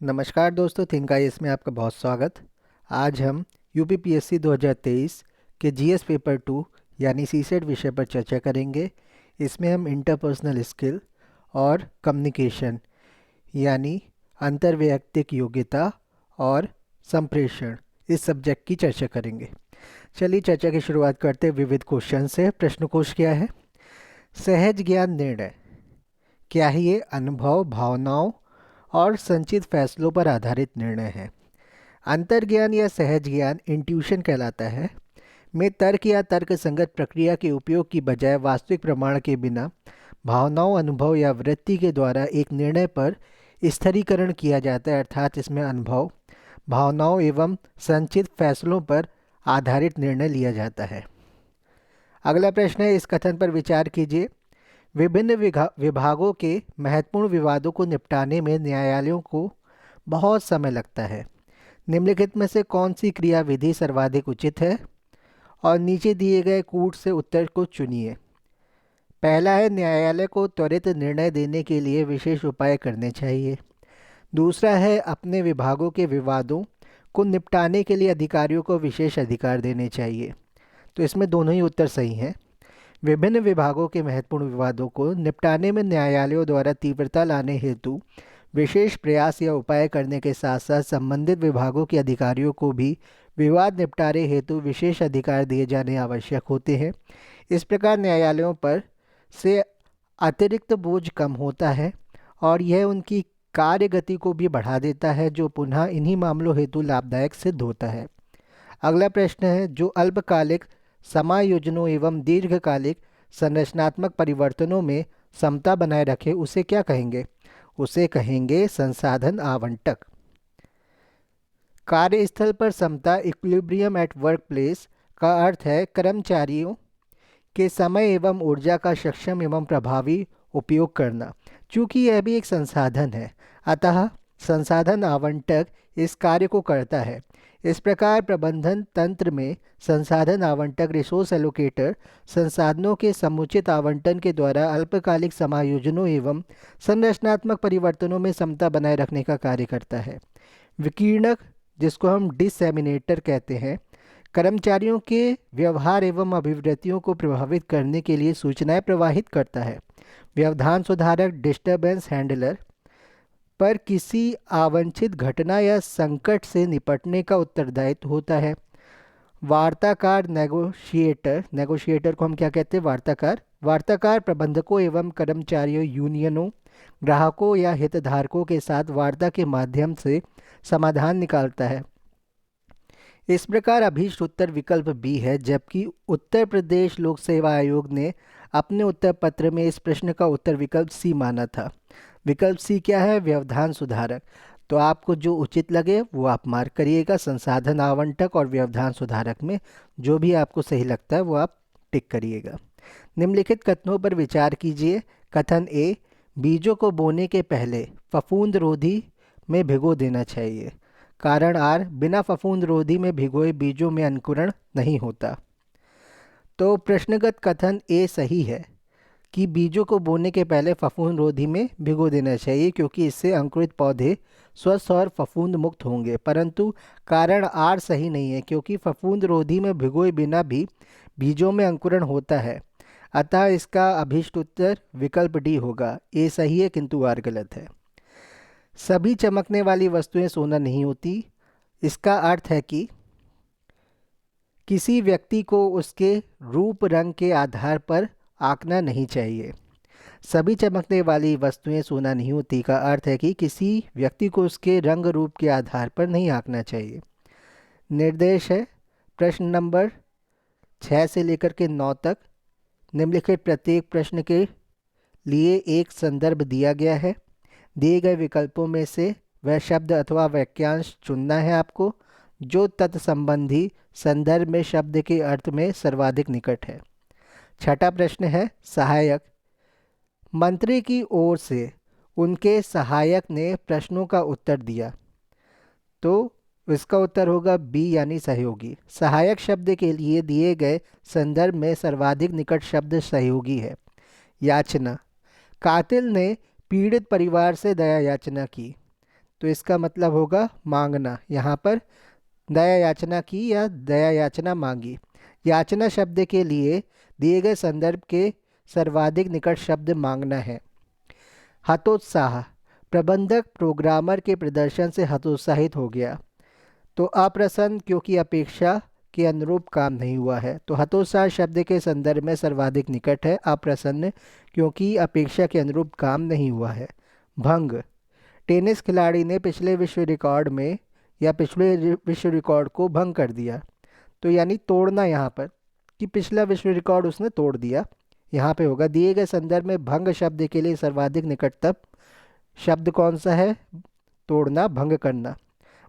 नमस्कार दोस्तों, think IAS में आपका बहुत स्वागत। आज हम यूपीपीएससी 2023 के जीएस पेपर 2 यानी सीसेट विषय पर चर्चा करेंगे। इसमें हम इंटरपर्सनल स्किल और कम्युनिकेशन यानी अंतर्वैयक्तिक योग्यता और संप्रेषण इस सब्जेक्ट की चर्चा करेंगे। चलिए चर्चा की शुरुआत करते हैं विविध क्वेश्चन से। प्रश्न कोश क्या है? सहज ज्ञान निर्णय क्या है? ये अनुभव, भावनाओं और संचित फैसलों पर आधारित निर्णय है। अंतर्ज्ञान या सहज ज्ञान इंट्यूशन कहलाता है। में तर्क या तर्क संगत प्रक्रिया के उपयोग की बजाय वास्तविक प्रमाण के बिना भावनाओं, अनुभव या वृत्ति के द्वारा एक निर्णय पर स्थिरीकरण किया जाता है, अर्थात इसमें अनुभव, भावनाओं एवं संचित फैसलों पर आधारित निर्णय लिया जाता है। अगला प्रश्न है, इस कथन पर विचार कीजिए। विभिन्न विभागों के महत्वपूर्ण विवादों को निपटाने में न्यायालयों को बहुत समय लगता है। निम्नलिखित में से कौन सी क्रियाविधि सर्वाधिक उचित है? और नीचे दिए गए कूट से उत्तर को चुनिए। पहला है, न्यायालय को त्वरित निर्णय देने के लिए विशेष उपाय करने चाहिए। दूसरा है, अपने विभागों के विवादों को निपटाने के लिए अधिकारियों को विशेष अधिकार देने चाहिए। तो इसमें दोनों ही उत्तर सही हैं। विभिन्न विभागों के महत्वपूर्ण विवादों को निपटाने में न्यायालयों द्वारा तीव्रता लाने हेतु विशेष प्रयास या उपाय करने के साथ साथ संबंधित विभागों के अधिकारियों को भी विवाद निपटारे हेतु विशेष अधिकार दिए जाने आवश्यक होते हैं। इस प्रकार न्यायालयों पर से अतिरिक्त बोझ कम होता है और यह उनकी कार्य गति को भी बढ़ा देता है, जो पुनः इन्हीं मामलों हेतु लाभदायक सिद्ध होता है। अगला प्रश्न है, जो अल्पकालिक समायोजनों एवं दीर्घकालिक संरचनात्मक परिवर्तनों में समता बनाए रखे उसे क्या कहेंगे? उसे कहेंगे संसाधन आवंटक। कार्यस्थल पर समता, इक्विलिब्रियम एट वर्क प्लेस का अर्थ है कर्मचारियों के समय एवं ऊर्जा का सक्षम एवं प्रभावी उपयोग करना। चूँकि यह भी एक संसाधन है, अतः संसाधन आवंटक इस कार्य को करता है। इस प्रकार प्रबंधन तंत्र में संसाधन आवंटक, रिसोर्स एलोकेटर, संसाधनों के समुचित आवंटन के द्वारा अल्पकालिक समायोजनों एवं संरचनात्मक परिवर्तनों में समता बनाए रखने का कार्य करता है। विकिरणक, जिसको हम डिसएमिनेटर कहते हैं, कर्मचारियों के व्यवहार एवं अभिवृत्तियों को प्रभावित करने के लिए सूचनाएं प्रवाहित करता है। व्यवधान सुधारक, डिस्टर्बेंस हैंडलर पर किसी अवांछित घटना या संकट से निपटने का उत्तरदायित्व होता है। वार्ताकार, नेगोशिएटर, नेगोशिएटर को हम क्या कहते हैं? वार्ताकार। वार्ताकार प्रबंधकों एवं कर्मचारियों, यूनियनों, ग्राहकों या हितधारकों के साथ वार्ता के माध्यम से समाधान निकालता है। इस प्रकार अभीष्ट उत्तर विकल्प बी है, जबकि उत्तर प्रदेश लोक सेवा आयोग ने अपने उत्तर पत्र में इस प्रश्न का उत्तर विकल्प सी माना था। विकल्प सी क्या है? व्यवधान सुधारक। तो आपको जो उचित लगे वो आप मार्क करिएगा। संसाधन आवंटक और व्यवधान सुधारक में जो भी आपको सही लगता है वो आप टिक करिएगा। निम्नलिखित कथनों पर विचार कीजिए। कथन ए, बीजों को बोने के पहले फफूंद रोधी में भिगो देना चाहिए। कारण आर, बिना फफूंद रोधी में भिगोए बीजों में अंकुरण नहीं होता। तो प्रश्नगत कथन ए सही है कि बीजों को बोने के पहले फफूंद रोधी में भिगो देना चाहिए, क्योंकि इससे अंकुरित पौधे स्वस्थ और फफूंद मुक्त होंगे। परंतु कारण आर सही नहीं है, क्योंकि फफूंद रोधी में भिगोए बिना भी बीजों में अंकुरण होता है। अतः इसका अभीष्ट उत्तर विकल्प डी होगा। ए सही है किंतु आर गलत है। सभी चमकने वाली वस्तुएं सोना नहीं होती। इसका अर्थ है कि किसी व्यक्ति को उसके रूप रंग के आधार पर आंकना नहीं चाहिए। सभी चमकने वाली वस्तुएं सोना नहीं होती का अर्थ है कि किसी व्यक्ति को उसके रंग रूप के आधार पर नहीं आंकना चाहिए। निर्देश है प्रश्न नंबर 6 से लेकर के 9 तक। निम्नलिखित प्रत्येक प्रश्न के लिए एक संदर्भ दिया गया है। दिए गए विकल्पों में से वह शब्द अथवा वाक्यांश चुनना है आपको जो तत्संबंधी संदर्भ में शब्द के अर्थ में सर्वाधिक निकट है। छठा प्रश्न है, सहायक। मंत्री की ओर से उनके सहायक ने प्रश्नों का उत्तर दिया, तो इसका उत्तर होगा बी यानी सहयोगी। सहायक शब्द के लिए दिए गए संदर्भ में सर्वाधिक निकट शब्द सहयोगी है। याचना, कातिल ने पीड़ित परिवार से दया याचना की। तो इसका मतलब होगा मांगना। यहाँ पर दया याचना की या दया याचना मांगी। याचना शब्द के लिए दिए गए संदर्भ के सर्वाधिक निकट शब्द मांगना है। हतोत्साह, प्रबंधक प्रोग्रामर के प्रदर्शन से हतोत्साहित हो गया। तो अप्रसन्न क्योंकि अपेक्षा के अनुरूप काम नहीं हुआ है। तो हतोत्साह शब्द के संदर्भ में सर्वाधिक निकट है। अप्रसन्न क्योंकि अपेक्षा के अनुरूप काम नहीं हुआ है। भंग, टेनिस खिलाड़ी ने पिछले विश्व रिकॉर्ड में या पिछले विश्व रिकॉर्ड को भंग कर दिया। तो यानी तोड़ना, यहाँ पर कि पिछला विश्व रिकॉर्ड उसने तोड़ दिया, यहाँ पे होगा। दिए गए संदर्भ में भंग शब्द के लिए सर्वाधिक निकटतम शब्द कौन सा है? तोड़ना, भंग करना।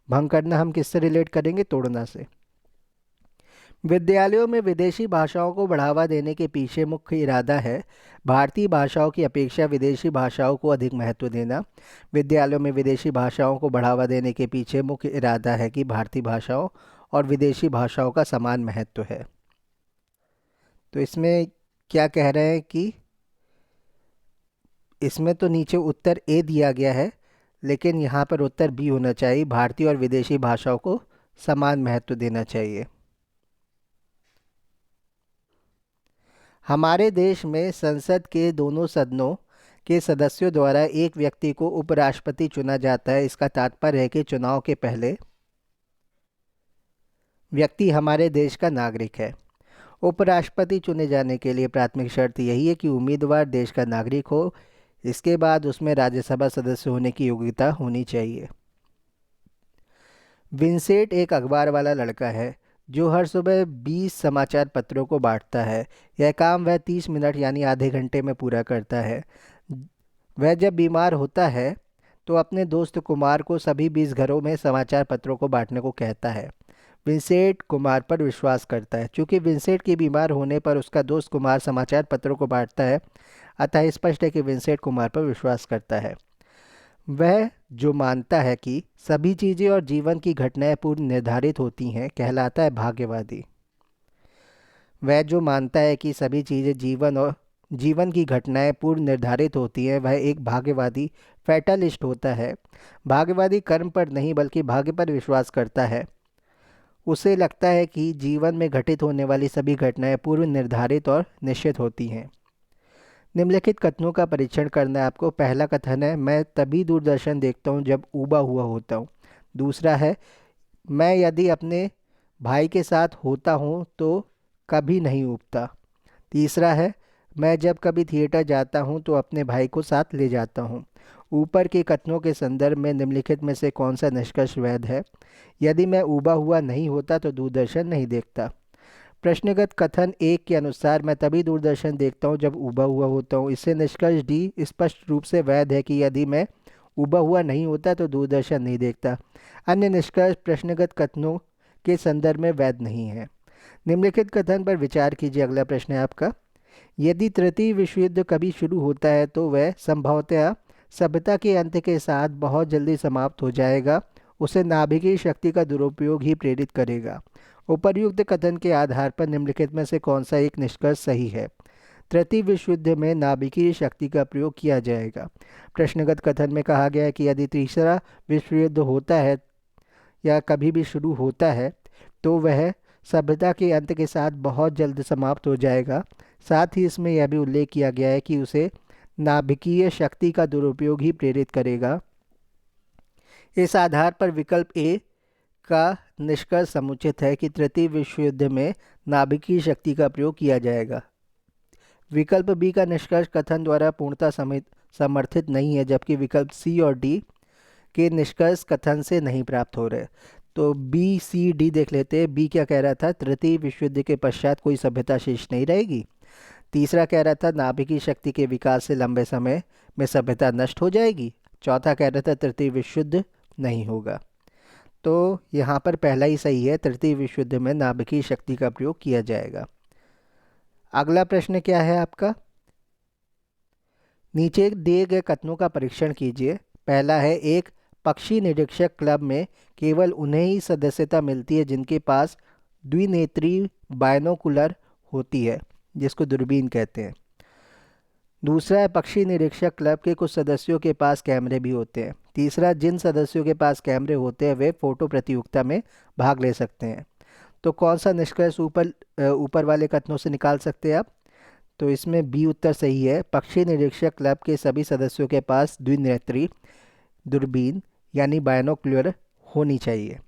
भंग करना हम किससे रिलेट करेंगे? तोड़ना से। विद्यालयों में विदेशी भाषाओं को बढ़ावा देने के पीछे मुख्य इरादा है भारतीय भाषाओं की अपेक्षा विदेशी भाषाओं को अधिक महत्व देना। विद्यालयों में विदेशी भाषाओं को बढ़ावा देने के पीछे मुख्य इरादा है कि भारतीय भाषाओं और विदेशी भाषाओं का समान महत्व है। तो इसमें क्या कह रहे हैं कि इसमें तो नीचे उत्तर ए दिया गया है, लेकिन यहाँ पर उत्तर बी होना चाहिए। भारतीय और विदेशी भाषाओं को समान महत्व देना चाहिए। हमारे देश में संसद के दोनों सदनों के सदस्यों द्वारा एक व्यक्ति को उपराष्ट्रपति चुना जाता है। इसका तात्पर्य है कि चुनाव के पहले व्यक्ति हमारे देश का नागरिक है। उपराष्ट्रपति चुने जाने के लिए प्राथमिक शर्त यही है कि उम्मीदवार देश का नागरिक हो। इसके बाद उसमें राज्यसभा सदस्य होने की योग्यता होनी चाहिए। विंसेंट एक अखबार वाला लड़का है जो हर सुबह 20 समाचार पत्रों को बांटता है। यह काम वह 30 मिनट यानी आधे घंटे में पूरा करता है। वह जब बीमार होता है तो अपने दोस्त कुमार को सभी 20 घरों में समाचार पत्रों को बांटने को कहता है। विंसेंट कुमार पर विश्वास करता है। चूँकि विंसेंट के बीमार होने पर उसका दोस्त कुमार समाचार पत्रों को बांटता है, अतः स्पष्ट है कि विंसेंट कुमार पर विश्वास करता है। वह जो मानता है कि सभी चीज़ें और जीवन की घटनाएं पूर्व निर्धारित होती हैं कहलाता है भाग्यवादी। वह जो मानता है कि सभी चीज़ें जीवन की घटनाएं पूर्व निर्धारित होती हैं, वह एक भाग्यवादी फैटलिस्ट होता है। भाग्यवादी कर्म पर नहीं बल्कि भाग्य पर विश्वास करता है। उसे लगता है कि जीवन में घटित होने वाली सभी घटनाएं पूर्व निर्धारित और निश्चित होती हैं। निम्नलिखित कथनों का परीक्षण करना है आपको। पहला कथन है, मैं तभी दूरदर्शन देखता हूँ जब ऊबा हुआ होता हूँ। दूसरा है, मैं यदि अपने भाई के साथ होता हूँ तो कभी नहीं ऊबता। तीसरा है, मैं जब कभी थिएटर जाता हूँ तो अपने भाई को साथ ले जाता हूँ। ऊपर के कथनों के संदर्भ में निम्नलिखित में से कौन सा निष्कर्ष वैध है? यदि मैं ऊबा हुआ नहीं होता तो दूरदर्शन नहीं देखता। प्रश्नगत कथन एक के अनुसार मैं तभी दूरदर्शन देखता हूँ जब ऊबा हुआ होता हूँ। इससे निष्कर्ष डी स्पष्ट रूप से वैध है कि यदि मैं ऊबा हुआ नहीं होता तो दूरदर्शन नहीं देखता। अन्य निष्कर्ष प्रश्नगत कथनों के संदर्भ में वैध नहीं है। निम्नलिखित कथन पर विचार कीजिए। अगला प्रश्न है आपका, यदि तृतीय विश्व युद्ध कभी शुरू होता है तो वह संभवतः सभ्यता के अंत के साथ बहुत जल्दी समाप्त हो जाएगा। उसे नाभिकीय शक्ति का दुरुपयोग ही प्रेरित करेगा। उपर्युक्त कथन के आधार पर निम्नलिखित में से कौन सा एक निष्कर्ष सही है? तृतीय विश्व युद्ध में नाभिकीय शक्ति का प्रयोग किया जाएगा। प्रश्नगत कथन में कहा गया है कि यदि तीसरा विश्व युद्ध होता है या कभी भी शुरू होता है तो वह सभ्यता के अंत के साथ बहुत जल्द समाप्त हो जाएगा। साथ ही इसमें यह भी उल्लेख किया गया है कि उसे नाभिकीय शक्ति का दुरुपयोग ही प्रेरित करेगा। इस आधार पर विकल्प ए का निष्कर्ष समुचित है कि तृतीय विश्व युद्ध में नाभिकीय शक्ति का प्रयोग किया जाएगा। विकल्प बी का निष्कर्ष कथन द्वारा पूर्णतः समर्थित नहीं है, जबकि विकल्प सी और डी के निष्कर्ष कथन से नहीं प्राप्त हो रहे। तो बी सी डी देख लेते हैं। बी क्या कह रहा था? तृतीय विश्व युद्ध के पश्चात कोई सभ्यता शेष नहीं रहेगी। तीसरा कह रहा था नाभिकीय शक्ति के विकास से लंबे समय में सभ्यता नष्ट हो जाएगी। चौथा कह रहा था तृतीय विश्व युद्ध नहीं होगा। तो यहाँ पर पहला ही सही है, तृतीय विश्व युद्ध में नाभिकीय शक्ति का प्रयोग किया जाएगा। अगला प्रश्न क्या है आपका? नीचे दिए गए कथनों का परीक्षण कीजिए। पहला है, एक पक्षी निरीक्षक क्लब में केवल उन्हें ही सदस्यता मिलती है जिनके पास द्विनेत्री बायनोकुलर होती है, जिसको दूरबीन कहते हैं। दूसरा है, पक्षी निरीक्षक क्लब के कुछ सदस्यों के पास कैमरे भी होते हैं। तीसरा, जिन सदस्यों के पास कैमरे होते हैं वे फोटो प्रतियोगिता में भाग ले सकते हैं। तो कौन सा निष्कर्ष ऊपर वाले कथनों से निकाल सकते हैं आप? तो इसमें बी उत्तर सही है। पक्षी निरीक्षक क्लब के सभी सदस्यों के पास द्विनेत्री दूरबीन यानी बायनोक्यूलर होनी चाहिए।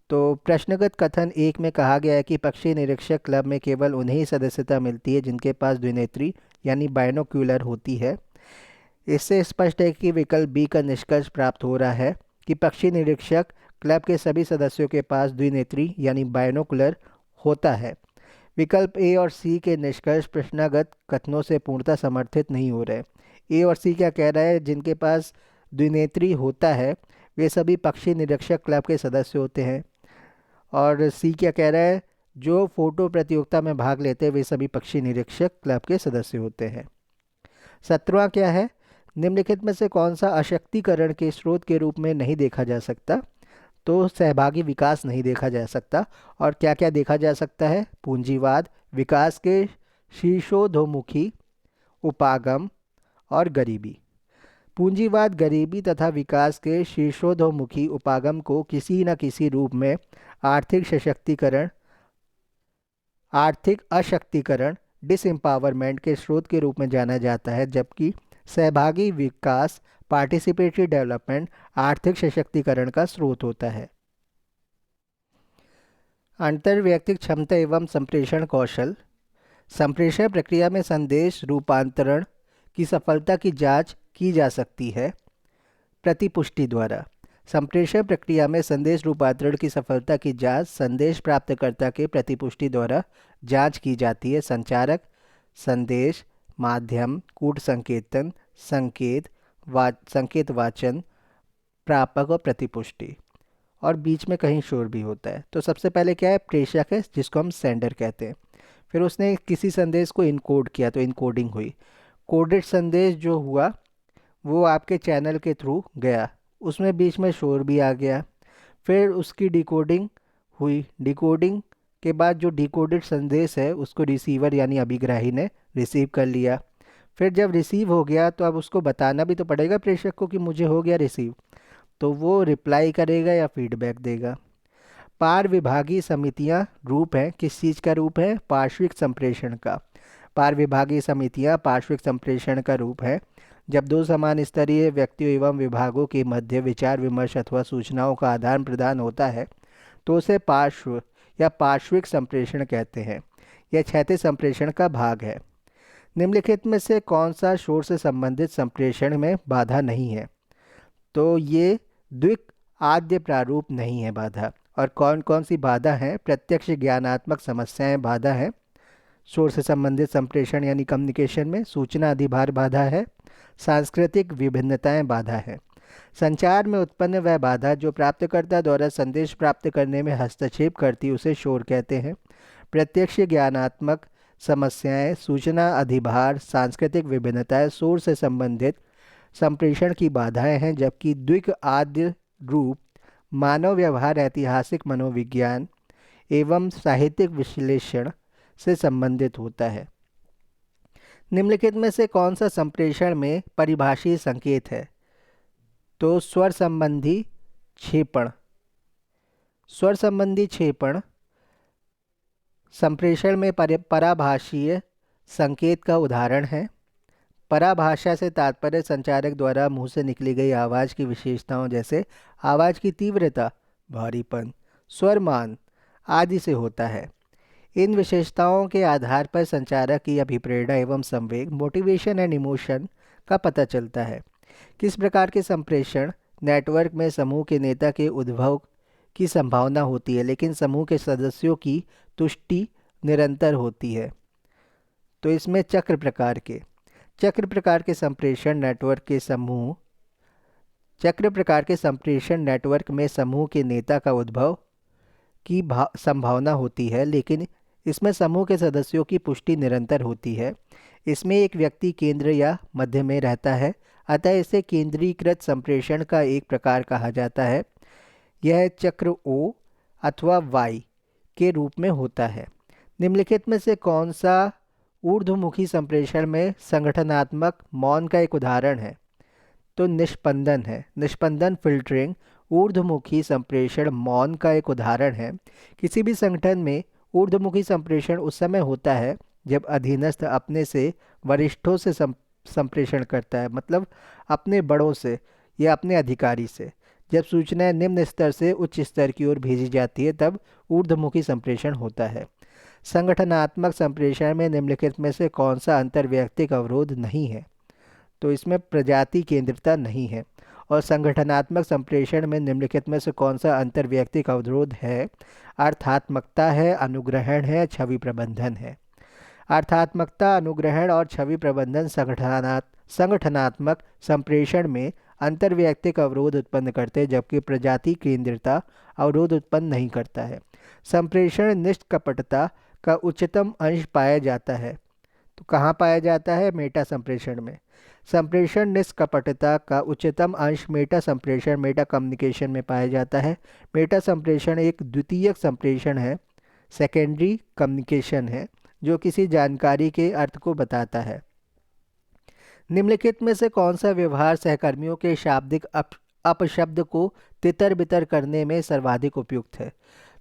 तो प्रश्नगत कथन एक में कहा गया है कि पक्षी निरीक्षक क्लब में केवल उन्हें ही सदस्यता मिलती है जिनके पास द्विनेत्री यानी बायनोक्यूलर होती है। इससे स्पष्ट है कि विकल्प बी का निष्कर्ष प्राप्त हो रहा है कि पक्षी निरीक्षक क्लब के सभी सदस्यों के पास द्विनेत्री यानी बायनोकुलर होता है। विकल्प ए और सी के निष्कर्ष प्रश्नागत कथनों से पूर्णतः समर्थित नहीं हो रहे। ए और सी क्या कह रहा है? जिनके पास द्विनेत्री होता है वे सभी पक्षी निरीक्षक क्लब के सदस्य होते हैं। और सी क्या कह रहा है? जो फोटो प्रतियोगिता में भाग लेते हैं वे सभी पक्षी निरीक्षक क्लब के सदस्य होते हैं। 17वां क्या है? निम्नलिखित में से कौन सा अशक्तिकरण के स्रोत के रूप में नहीं देखा जा सकता? तो सहभागी विकास नहीं देखा जा सकता। और क्या क्या देखा जा सकता है? पूंजीवाद, विकास के शीर्षोधोमुखी उपागम और गरीबी। पूंजीवाद गरीबी तथा विकास के शीर्षोधोमुखी उपागम को किसी न किसी रूप में आर्थिक सशक्तिकरण, आर्थिक अशक्तिकरण, डिसएम्पावरमेंट के स्रोत के रूप में जाना जाता है, जबकि सहभागी विकास, पार्टिसिपेटरी डेवलपमेंट आर्थिक सशक्तिकरण का स्रोत होता है। अंतर्वैयक्तिक क्षमता एवं संप्रेषण कौशल। संप्रेषण प्रक्रिया में संदेश रूपांतरण की सफलता की जांच की जा सकती है प्रतिपुष्टि द्वारा। संप्रेषण प्रक्रिया में संदेश रूपांतरण की सफलता की जांच संदेश प्राप्तकर्ता के प्रतिपुष्टि द्वारा जांच की जाती है। संचारक, संदेश, माध्यम, कूट संकेतन, संकेत वाचन, प्रापक और प्रतिपुष्टि, और बीच में कहीं शोर भी होता है। तो सबसे पहले क्या है? प्रेषक है जिसको हम सेंडर कहते हैं। फिर उसने किसी संदेश को इनकोड किया तो इनकोडिंग हुई। कोडेड संदेश जो हुआ वो आपके चैनल के थ्रू गया, उसमें बीच में शोर भी आ गया। फिर उसकी डिकोडिंग हुई। डिकोडिंग के बाद जो डिकोडेड संदेश है उसको रिसीवर यानी अभिग्राही ने रिसीव कर लिया। फिर जब रिसीव हो गया तो अब उसको बताना भी तो पड़ेगा प्रेषक को कि मुझे हो गया रिसीव, तो वो रिप्लाई करेगा या फीडबैक देगा। पार विभागीय समितियां रूप है, किस चीज़ का रूप है? पार्श्विक संप्रेषण का। पार विभागीय समितियां पार्श्विक संप्रेषण का रूप है। जब दो समान स्तरीय व्यक्तियों एवं विभागों के मध्य विचार विमर्श अथवा सूचनाओं का आदान प्रदान होता है तो उसे पार्श्व या पार्श्विक संप्रेषण कहते हैं। यह क्षैतिज संप्रेषण का भाग है। निम्नलिखित में से कौन सा शोर से संबंधित संप्रेषण में बाधा नहीं है? तो ये द्विक आद्य प्रारूप नहीं है बाधा। और कौन कौन सी बाधा है? प्रत्यक्ष ज्ञानात्मक समस्याएं बाधा है शोर से संबंधित संप्रेषण यानी कम्युनिकेशन में। सूचना अधिभार बाधा है। सांस्कृतिक विभिन्नताएं बाधा है। संचार में उत्पन्न वह बाधा जो प्राप्तकर्ता द्वारा संदेश प्राप्त करने में हस्तक्षेप करती उसे शोर कहते हैं। प्रत्यक्ष ज्ञानात्मक समस्याएं, सूचना अधिभार, सांस्कृतिक विभिन्नताएं शोर से संबंधित संप्रेषण की बाधाएं हैं, जबकि द्विक आद्य रूप मानव व्यवहार, ऐतिहासिक मनोविज्ञान एवं साहित्यिक विश्लेषण से संबंधित होता है। निम्नलिखित में से कौन सा संप्रेषण में परिभाषीय संकेत है? तो स्वर संबंधी क्षेपण। स्वर संबंधी क्षेपण संप्रेषण में पराभाषीय संकेत का उदाहरण है। पराभाषा से तात्पर्य संचारक द्वारा मुंह से निकली गई आवाज़ की विशेषताओं जैसे आवाज़ की तीव्रता, भारीपन, स्वर मान आदि से होता है। इन विशेषताओं के आधार पर संचारक की अभिप्रेरणा एवं संवेग, मोटिवेशन एंड इमोशन का पता चलता है। किस प्रकार के संप्रेषण नेटवर्क में समूह के नेता के उद्भव की संभावना होती है लेकिन समूह के सदस्यों की तुष्टि निरंतर होती है? तो इसमें चक्र प्रकार के संप्रेषण नेटवर्क के समूह, चक्र प्रकार के संप्रेषण नेटवर्क में समूह के नेता का उद्भव की संभावना होती है लेकिन इसमें समूह के सदस्यों की पुष्टि निरंतर होती है। इसमें एक व्यक्ति केंद्र या मध्य में रहता है, अतः इसे केंद्रीकृत संप्रेषण का एक प्रकार कहा जाता है। यह चक्र ओ अथवा वाई के रूप में होता है। निम्नलिखित में से कौन सा ऊर्ध्वमुखी संप्रेषण में संगठनात्मक मौन का एक उदाहरण है? तो निष्पंदन है। निष्पंदन फिल्टरिंग ऊर्ध्वमुखी संप्रेषण मौन का एक उदाहरण है। किसी भी संगठन में ऊर्ध्वमुखी संप्रेषण उस समय होता है जब अधीनस्थ अपने से वरिष्ठों से संप्रेषण करता है, मतलब अपने बड़ों से या अपने अधिकारी से। जब सूचनाएं निम्न स्तर से उच्च स्तर की ओर भेजी जाती है तब ऊर्ध्वमुखी संप्रेषण होता है। संगठनात्मक संप्रेषण में निम्नलिखित में से कौन सा अंतर्वैयक्तिक अवरोध नहीं है? तो इसमें प्रजाति केंद्रितता नहीं है। और संगठनात्मक संप्रेषण में निम्नलिखित में से कौन सा अंतर्वैयक्तिक अवरोध है? अर्थात्मकता है, अनुग्रहण है, छवि प्रबंधन है। अर्थात्मकता, अनुग्रहण और छवि प्रबंधन संगठनात्मक संप्रेषण में अंतर्वैयक्तिक अवरोध उत्पन्न करते हैं, जबकि प्रजाति केंद्रितता अवरोध उत्पन्न नहीं करता है। संप्रेषण निष्कपटता का उच्चतम अंश पाया जाता है। तो कहाँ पाया जाता है? मेटा संप्रेषण में। संप्रेषण निष्कपटता का उच्चतम अंश मेटा संप्रेषण, मेटा कम्युनिकेशन में पाया जाता है। मेटा संप्रेषण एक द्वितीयक संप्रेषण है, सेकेंडरी कम्युनिकेशन है, जो किसी जानकारी के अर्थ को बताता है। निम्नलिखित में से कौन सा व्यवहार सहकर्मियों के शाब्दिक अपशब्द को तितर बितर करने में सर्वाधिक उपयुक्त है?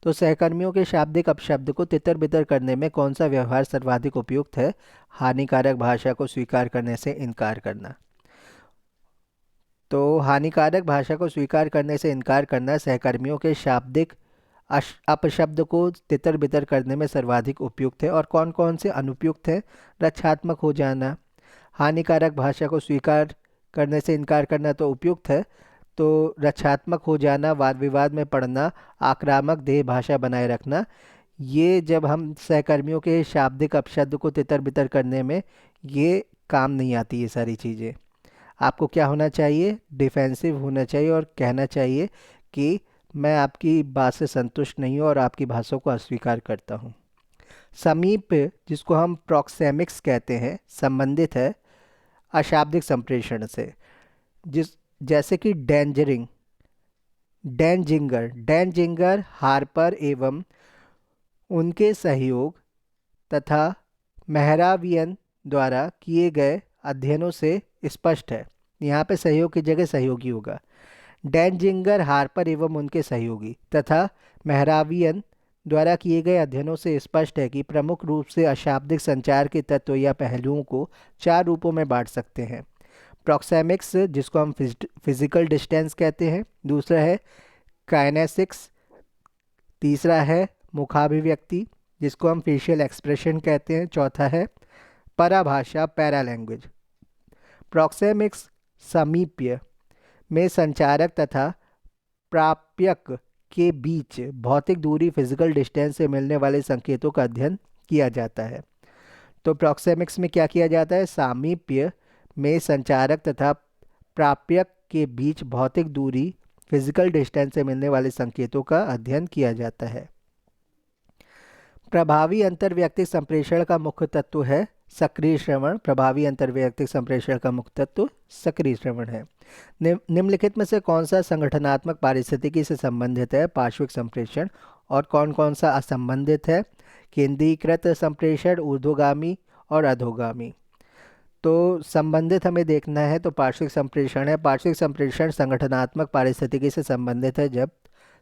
तो सहकर्मियों के शाब्दिक अपशब्द को तितर बितर करने में कौन सा व्यवहार सर्वाधिक उपयुक्त है? हानिकारक भाषा को स्वीकार करने से इनकार करना। तो हानिकारक भाषा को स्वीकार करने से इनकार करना सहकर्मियों के शाब्दिक अपशब्द को तितर बितर करने में सर्वाधिक उपयुक्त है। और कौन कौन से अनुपयुक्त है? रक्षात्मक हो जाना, हानिकारक भाषा को स्वीकार करने से इनकार करना तो उपयुक्त है, तो रक्षात्मक हो जाना, वाद विवाद में पड़ना, आक्रामक देह भाषा बनाए रखना, ये जब हम सहकर्मियों के शाब्दिक अपशब्द को तितर बितर करने में ये काम नहीं आती। ये सारी चीज़ें आपको क्या होना चाहिए? डिफेंसिव होना चाहिए और कहना चाहिए कि मैं आपकी बात से संतुष्ट नहीं हूँ और आपकी भाषा को अस्वीकार करता हूँ। समीप, जिसको हम प्रॉक्सेमिक्स कहते हैं, संबंधित है अशाब्दिक संप्रेषण से, जैसे कि डैनजिंगर, हार्पर एवं उनके सहयोग तथा मेहराबियन द्वारा किए गए अध्ययनों से स्पष्ट है। यहाँ पे सहयोग की जगह सहयोगी होगा। डैनजिंगर, हार्पर एवं उनके सहयोगी तथा मेहराबियन द्वारा किए गए अध्ययनों से स्पष्ट है कि प्रमुख रूप से अशाब्दिक संचार के तत्व या पहलुओं को 4 रूपों में बांट सकते हैं। प्रॉक्सेमिक्स, जिसको हम फिजिकल डिस्टेंस कहते हैं, दूसरा है काइनेसिक्स, तीसरा है मुखाभिव्यक्ति, जिसको हम फेशियल एक्सप्रेशन कहते हैं, चौथा है पराभाषा, पैरालैंग्वेज। प्रॉक्सेमिक्स समीप्य में संचारक तथा प्राप्यक के बीच भौतिक दूरी, फिजिकल डिस्टेंस से मिलने वाले संकेतों का अध्ययन किया जाता है। तो प्रॉक्सेमिक्स में क्या किया जाता है? सामीप्य में संचारक तथा प्राप्यक के बीच भौतिक दूरी, फिजिकल डिस्टेंस से मिलने वाले संकेतों का अध्ययन किया जाता है। प्रभावी अंतर्वैयक्तिक संप्रेषण का मुख्य तत्व है सक्रिय श्रवण। प्रभावी अंतर्वैयक्तिक संप्रेषण का मुख्य तत्व सक्रिय श्रवण है। निम्नलिखित में से कौन सा संगठनात्मक पारिस्थितिकी से संबंधित है? पार्श्विक संप्रेषण। और कौन कौन सा असंबंधित है? केंद्रीकृत संप्रेषण, ऊर्ध्वगामी और अधोगामी। तो संबंधित हमें देखना है तो पार्श्विक संप्रेषण है। पार्श्विक संप्रेषण संगठनात्मक पारिस्थितिकी से संबंधित है। जब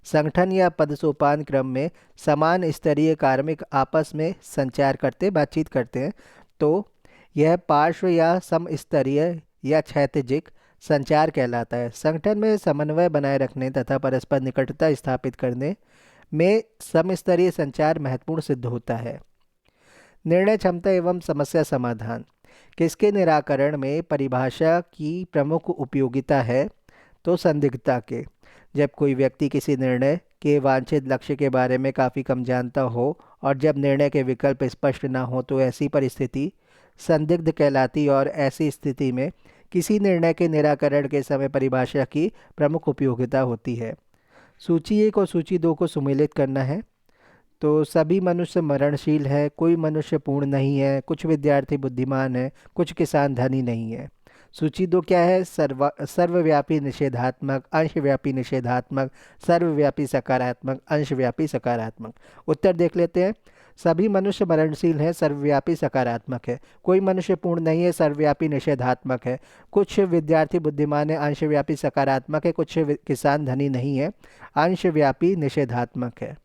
संगठन या पदसोपान क्रम में समान स्तरीय कार्मिक आपस में संचार करते, बातचीत करते हैं, तो यह पार्श्व या समस्तरीय या क्षैतिजिक संचार कहलाता है। संगठन में समन्वय बनाए रखने तथा परस्पर निकटता स्थापित करने में समस्तरीय संचार महत्वपूर्ण सिद्ध होता है। निर्णय क्षमता एवं समस्या समाधान, किसके निराकरण में परिभाषा की प्रमुख उपयोगिता है? तो संदिग्धता के। जब कोई व्यक्ति किसी निर्णय के वांछित लक्ष्य के बारे में काफ़ी कम जानता हो और जब निर्णय के विकल्प स्पष्ट ना हो तो ऐसी परिस्थिति संदिग्ध कहलाती। और ऐसी स्थिति में किसी निर्णय के निराकरण के समय परिभाषा की प्रमुख उपयोगिता होती है। सूची 1 और सूची 2 को सुमेलित करना है। तो सभी मनुष्य मरणशील है, कोई मनुष्य पूर्ण नहीं है, कुछ विद्यार्थी बुद्धिमान है, कुछ किसान धनी नहीं है। सूची 2 क्या है? सर्वव्यापी निषेधात्मक, अंशव्यापी निषेधात्मक, सर्वव्यापी सकारात्मक, अंशव्यापी सकारात्मक। उत्तर देख लेते हैं। सभी मनुष्य मरणशील हैं, सर्वव्यापी सकारात्मक है। कोई मनुष्य पूर्ण नहीं है, सर्वव्यापी निषेधात्मक है। कुछ विद्यार्थी बुद्धिमान है, अंशव्यापी सकारात्मक है। कुछ किसान धनी नहीं है, अंशव्यापी निषेधात्मक है।